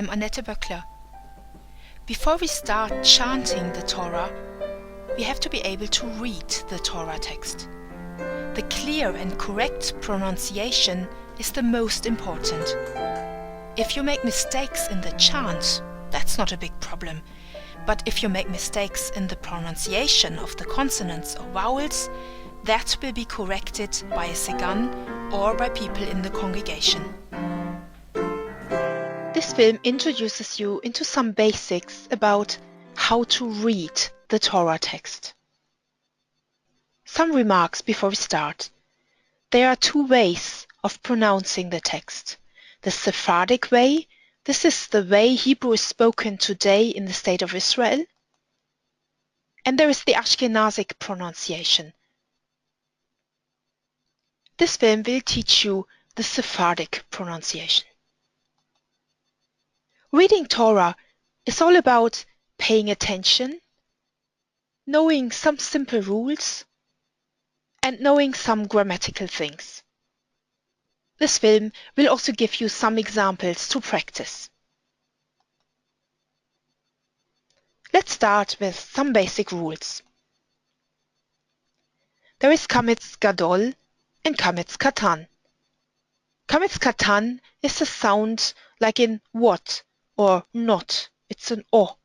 I'm Annette Böckler. Before we start chanting the Torah, we have to be able to read the Torah text. The clear and correct pronunciation is the most important. If you make mistakes in the chant, that's not a big problem. But if you make mistakes in the pronunciation of the consonants or vowels, that will be corrected by a segan or by people in the congregation. This film introduces you into some basics about how to read the Torah text. Some remarks before we start. There are two ways of pronouncing the text. The Sephardic way, this is the way Hebrew is spoken today in the state of Israel. And there is the Ashkenazic pronunciation. This film will teach you the Sephardic pronunciation. Reading Torah is all about paying attention, knowing some simple rules, and knowing some grammatical things. This film will also give you some examples to practice. Let's start with some basic rules. There is kametz gadol and kametz katan. Kametz katan is a sound like in what or not. It's an o.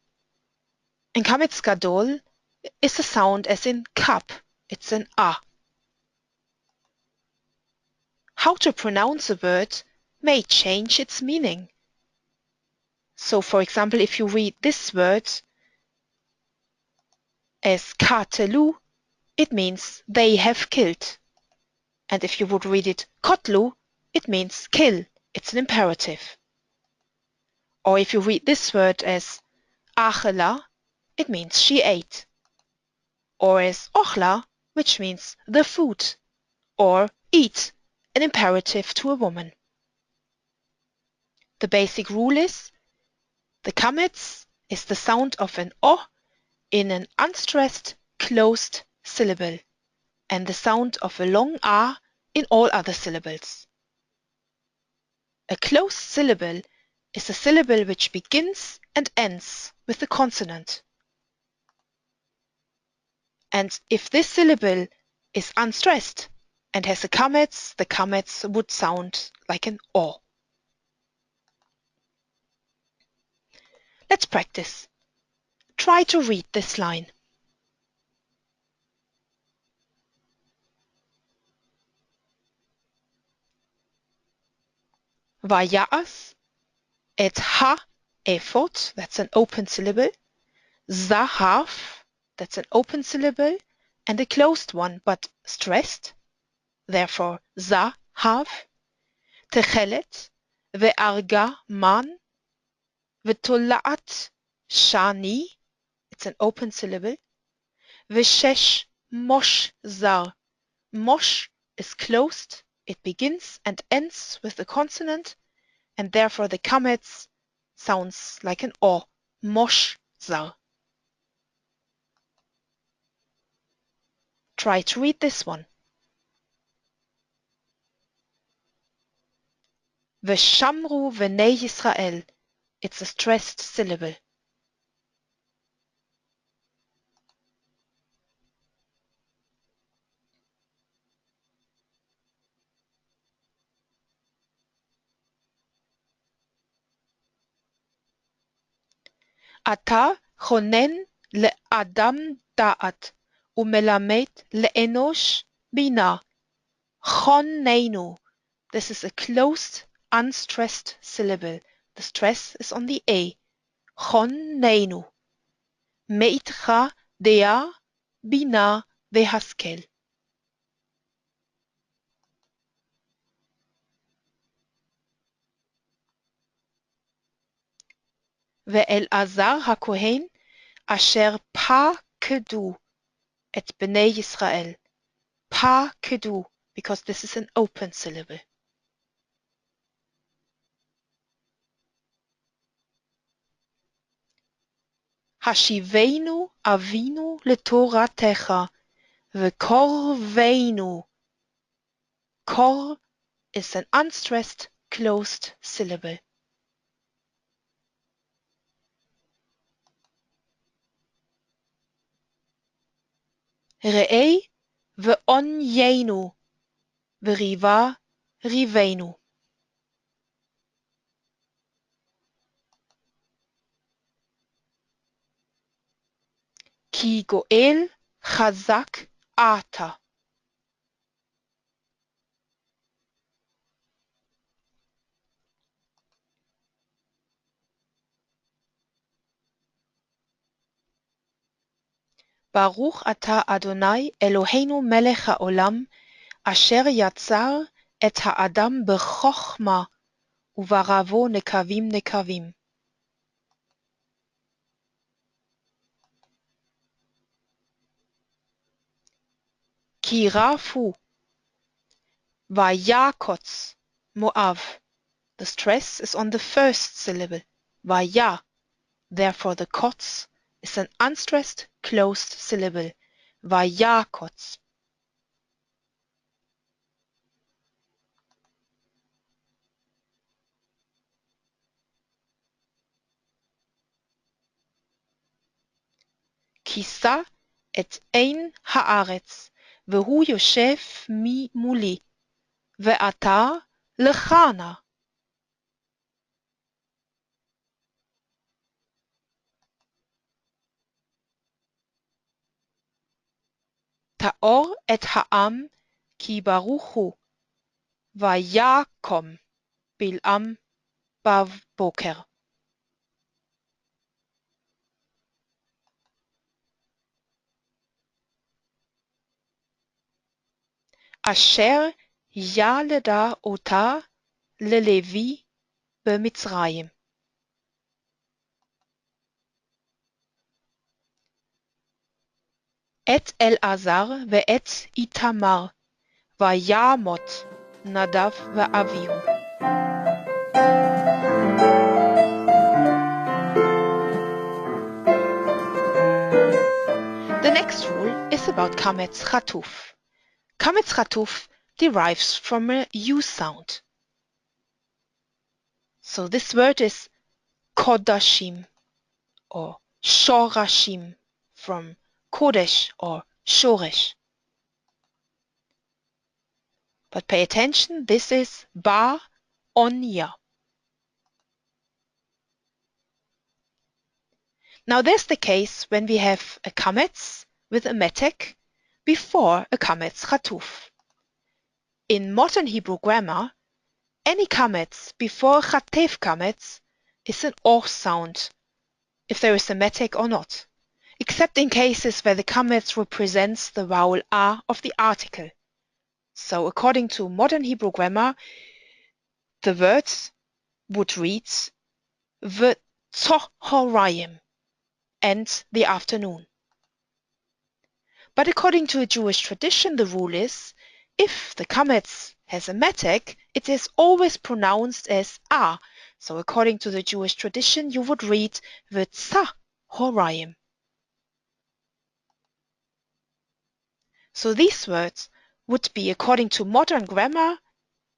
And kametz gadol is a sound as in cup. It's an a. How to pronounce a word may change its meaning. So, for example, if you read this word as katelu, it means they have killed. And if you would read it kotlu, it means kill. It's an imperative. Or if you read this word as achela, it means she ate. Or as ochla, which means the food. Or eat, an imperative to a woman. The basic rule is the kametz is the sound of an o in an unstressed, closed syllable, and the sound of a long a in all other syllables. A closed syllable is a syllable which begins and ends with a consonant. And if this syllable is unstressed and has a kametz, the kametz would sound like an o. Let's practice. Try to read this line. Vaya'as et ha-ephod, that's an open syllable. Zahav, that's an open syllable, and a closed one, but stressed. Therefore, zahav. Techelet, ve'arga man, ve'tola'at shani, it's an open syllable. Ve'shesh mosh zar. Mosh is closed. It begins and ends with a consonant, and therefore the kametz sounds like an o. Mosh zar. Try to read this one. V'shamru v'nei Yisrael. It's a stressed syllable. Ata chonen le'adam da'at umelamed le'enosh bina. Choneinu. This is a closed, unstressed syllable. The stress is on the a. Choneinu. Meitcha dea bina vehaskel. Ve'elazar hakohen asher pakedu et bnei Yisrael. Pakedu, because this is an open syllable. Hashiveinu avinu letoratecha vekorveinu. Kor is an unstressed, closed syllable. ראה ועוניינו וריבה ריבנו. כי גואל חזק אתה. ברוך אתה אדוני אלוהינו מלך העולם, אשר יצר את האדם בחוכמה ובראבו נקבים נקבים. כי רב הוא ויקוץ מואב. The stress is on the first syllable. Vaya. Therefore the kots is an unstressed closed syllable. Vayakotz. כיסה את עין הארץ, והוא יושב ממולי, ואתה לך נא. תאור את העם, כי ברוך הוא, ויקום בלעם בבוקר. אשר ילדה אותה ללוי במצרים. את אלעזר ואת איתמר, וימות נדב ואביהו. The next rule is about kametz chatuf. Kametz chatuf derives from a U sound. So this word is kodashim or shorashim from kodesh or shoresh. But pay attention, this is ba onya. Now there's the case when we have a kametz with a metek before a kametz chatuf. In modern Hebrew grammar, any kametz before chatef kametz is an or sound, if there is a metek or not, except in cases where the kametz represents the vowel a of the article. So according to modern Hebrew grammar, the words would read v'tzohorayim, and the afternoon. But according to a Jewish tradition, the rule is, if the kametz has a metek, it is always pronounced as a. So according to the Jewish tradition, you would read v'tzahorayim. So these words would be, according to modern grammar,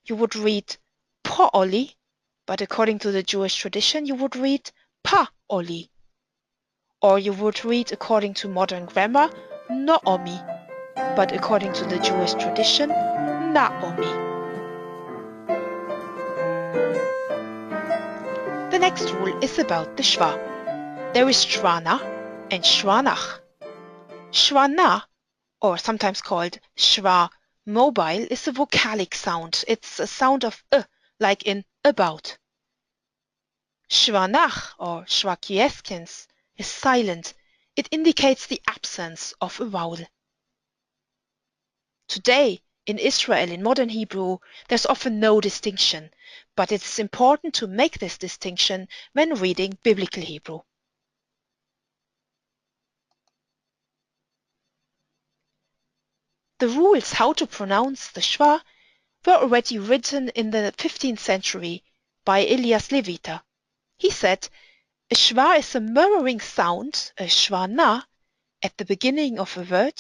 you would read po'oli, but according to the Jewish tradition, you would read pa'oli. Or you would read, according to modern grammar, Naomi, but according to the Jewish tradition, Naomi. The next rule is about the shva. There is shvana and shvanach. Shvana, or sometimes called shva mobile, is a vocalic sound. It's a sound of like in about. Shvanach, or shvakieskens, is silent. It indicates the absence of a vowel. Today, in Israel, in modern Hebrew, there's often no distinction, but it's important to make this distinction when reading Biblical Hebrew. The rules how to pronounce the shva were already written in the 15th century by Elias Levita. He said, a shva is a murmuring sound, a shvana, at the beginning of a word,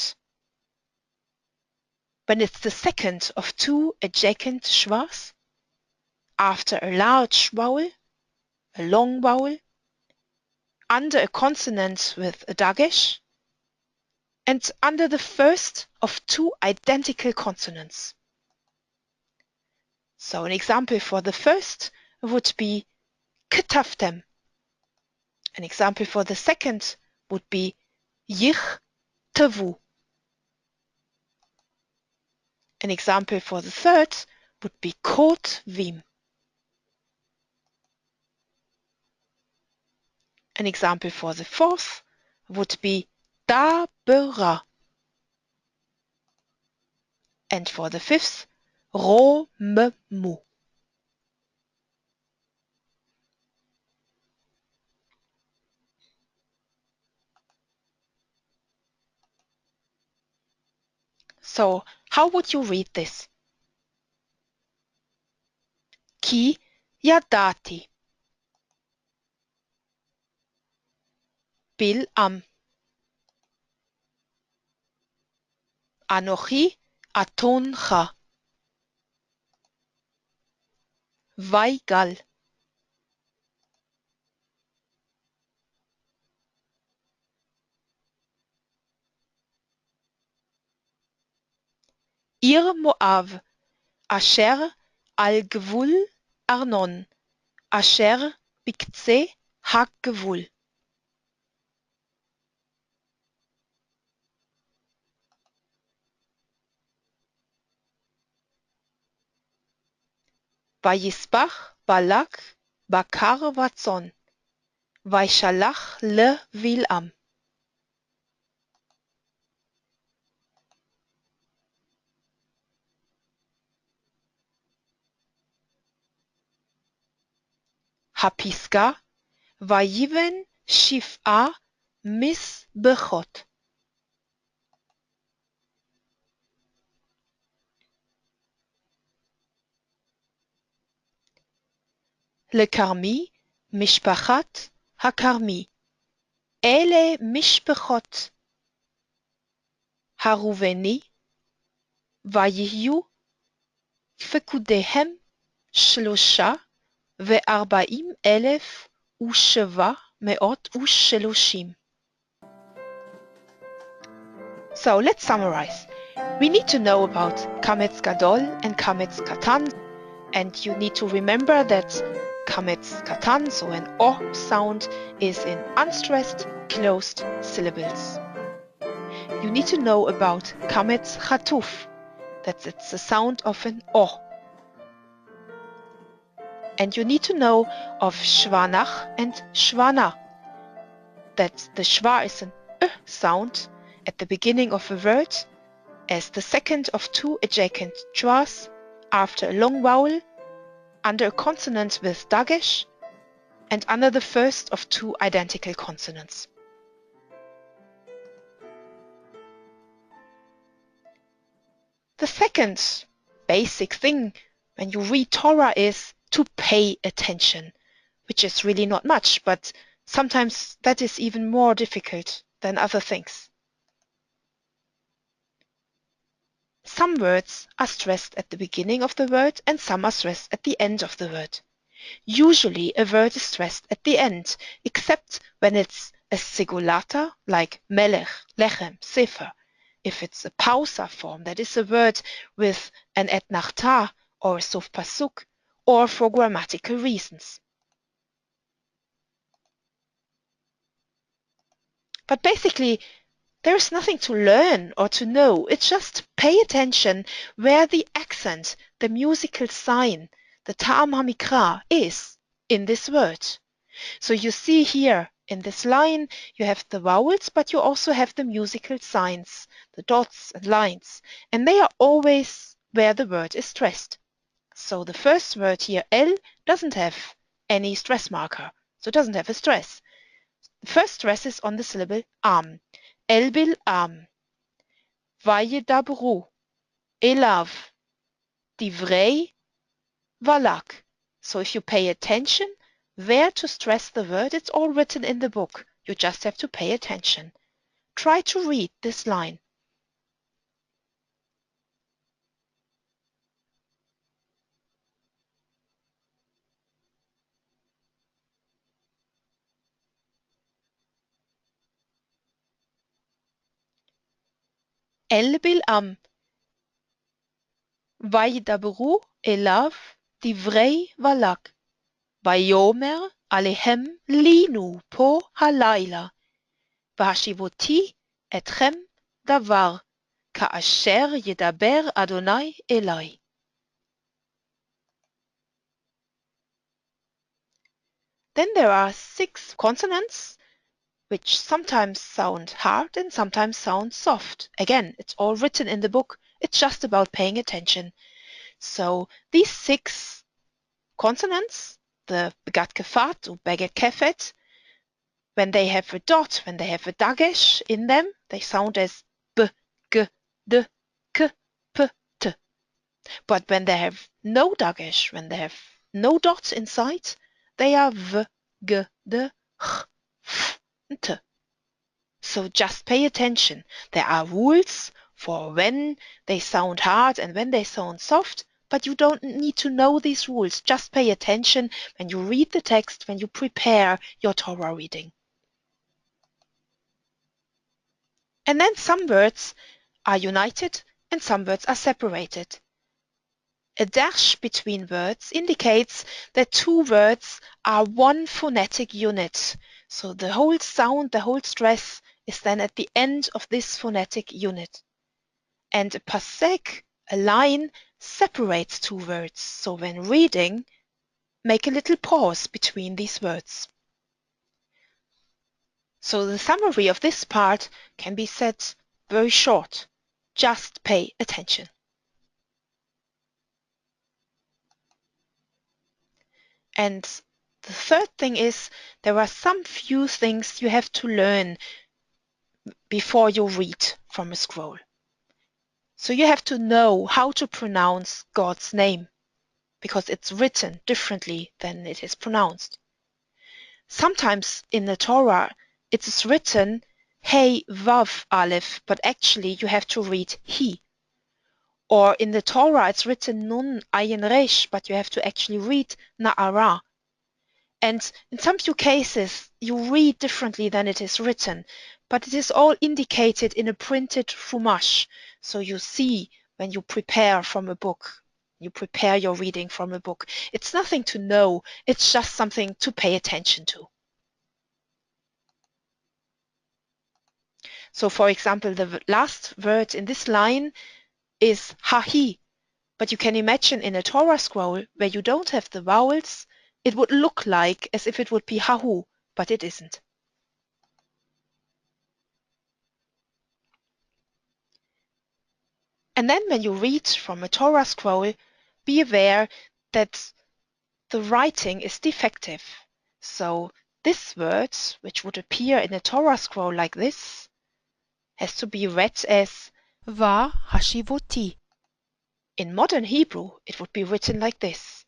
when it's the second of two adjacent shvas, after a large vowel, a long vowel, under a consonant with a dagesh, and under the first of two identical consonants. So an example for the first would be ketaftem. An example for the second would be yichtavu. An example for the third would be kotvim. An example for the fourth would be dabera. And for the fifth, romemu. So how would you read this? Ki yadati. Bil'am. Anochi atoncha. Vaigal. Ir Moav. Asher al gvul Arnon. Asher bikce ha-gvul. Vayisbach Balak bakar vatzon. Vaishalach le Vil'am. Hapiska Vayiven shiv'a misbechot. Lekarmi mishpachat hakarmi. Ele mishpachot haruveni vayihyu fekudehem shlosha ve'arba'im elef u'sheva me'ot u'sheloshim. So let's summarize. We need to know about kametz gadol and kametz katan, and you need to remember that kametz katan, so an o sound, is in unstressed closed syllables. You need to know about kametz chatuf, that it's the sound of an o. And you need to know of shvanach and shvana, that the shva is an sound at the beginning of a word as the second of two adjacent schwas after a long vowel, under a consonant with dagesh, and under the first of two identical consonants. The second basic thing when you read Torah is to pay attention, which is really not much, but sometimes that is even more difficult than other things. Some words are stressed at the beginning of the word and some are stressed at the end of the word. Usually a word is stressed at the end, except when it's a segulata like melech, lechem, sefer. If it's a pausa form, that is a word with an etnachta or a sof pasuk, or for grammatical reasons. But basically, there is nothing to learn or to know. It's just pay attention where the accent, the musical sign, the ta'am hamikra is in this word. So you see here in this line, you have the vowels, but you also have the musical signs, the dots and lines, and they are always where the word is stressed. So the first word here, el, doesn't have any stress marker, so it doesn't have a stress. The first stress is on the syllable am. El bil am. Vayedabru. Elav. Divrei. Valak. So if you pay attention where to stress the word, it's all written in the book. You just have to pay attention. Try to read this line. El bil'am. וידברו אליו דברי בלק. ויאמר עליהם לינו פה הלילה. והשיבותי אתכם דבר, כאשר ידבר אדוני אלי. Then there are 6 consonants which sometimes sound hard and sometimes sound soft. Again, it's all written in the book. It's just about paying attention. So these 6 consonants, the begat kefat or begat kefet, when they have a dot, when they have a dagesh in them, they sound as b, g, d, k, p, t. But when they have no dagesh, when they have no dots inside, they are v, g, d, ch, f, and t. So just pay attention. There are rules for when they sound hard and when they sound soft, but you don't need to know these rules. Just pay attention when you read the text, when you prepare your Torah reading. And then some words are united and some words are separated. A dash between words indicates that 2 words are one phonetic unit. So the whole sound, the whole stress is then at the end of this phonetic unit. And a pasek, a line, separates 2 words. So when reading, make a little pause between these words. So the summary of this part can be said very short. Just pay attention. And the third thing is there are some few things you have to learn before you read from a scroll. So you have to know how to pronounce God's name because it's written differently than it is pronounced. Sometimes in the Torah it is written Hey Vav Aleph, but actually you have to read He. Or in the Torah it's written Nun Ayin Resh, but you have to actually read Na'ara. And in some few cases, you read differently than it is written, but it is all indicated in a printed chumash. So you see when you prepare from a book, you prepare your reading from a book. It's nothing to know, it's just something to pay attention to. So for example, the last word in this line is hahi, but you can imagine in a Torah scroll where you don't have the vowels, it would look like as if it would be hahu, but it isn't. And then when you read from a Torah scroll, be aware that the writing is defective. So this word, which would appear in a Torah scroll like this, has to be read as Va hashivoti. in modern Hebrew, it would be written like this.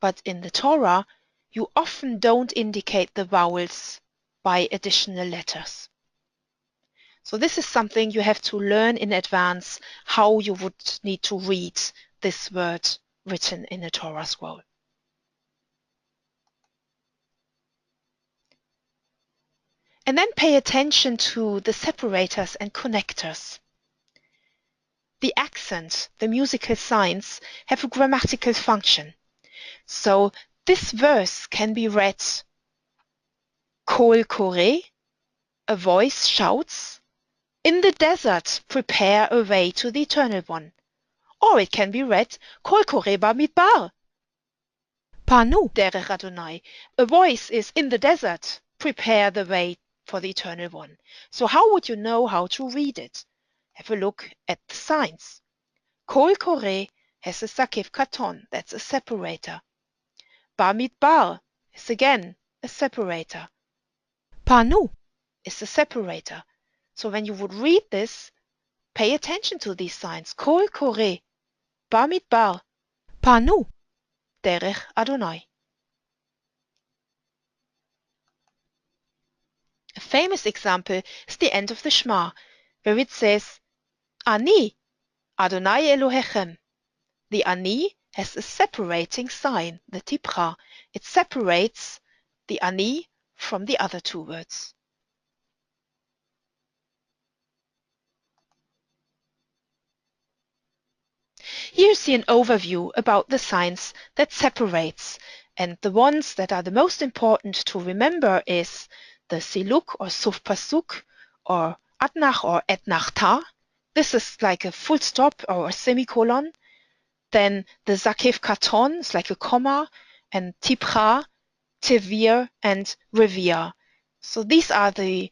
But in the Torah, you often don't indicate the vowels by additional letters. So this is something you have to learn in advance, how you would need to read this word written in a Torah scroll. And then pay attention to the separators and connectors. The accent, the musical signs, have a grammatical function. So this verse can be read Kol Kore, a voice shouts, in the desert prepare a way to the Eternal One. Or it can be read Kol Kore Bamidbar, Panu. Derech Adonai. A voice is in the desert, prepare the way for the Eternal One. So how would you know how to read it? Have a look at the signs. Kol Kore has a sakif katon, that's a separator. Bamidbar is again a separator. Panu. Is a separator. So when you would read this, pay attention to these signs. Kol Kore, Bamidbar, Panu. Derech Adonai. A famous example is the end of the Shema, where it says, Ani, Adonai Elohechem. The Ani has a separating sign, the Tipra. It separates the Ani from the other 2 words. Here you see an overview about the signs that separates, and the ones that are the most important to remember is the siluk or suf pasuk, or atnach or etnach ta. This is like a full stop or a semicolon. Then the zakef katon is like a comma, and tipcha, tevir, and revir. So these are the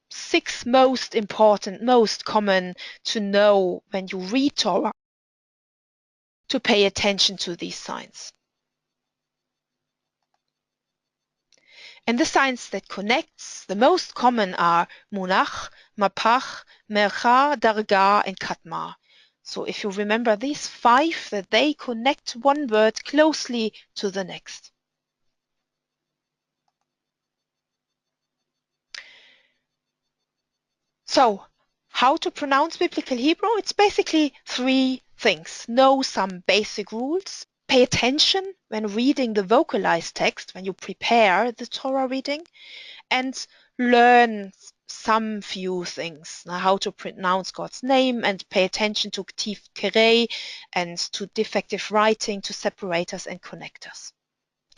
6 most important, most common to know when you read Torah, to pay attention to these signs. And the signs that connects, the most common are munach, mapach, mercha, darga, and katma. So if you remember these 5, that they connect one word closely to the next. So, how to pronounce Biblical Hebrew? It's basically 3 things. Know some basic rules. Pay attention when reading the vocalized text, when you prepare the Torah reading, and learn some few things. Now, how to pronounce God's name, and pay attention to ktiv kerei and to defective writing, to separators and connectors.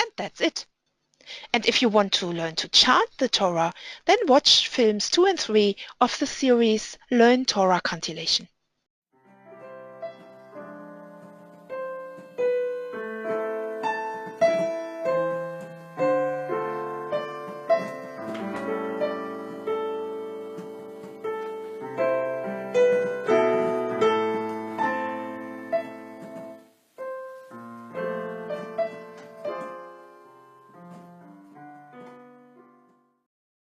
And that's it. And if you want to learn to chant the Torah, then watch films 2 and 3 of the series Learn Torah Cantillation.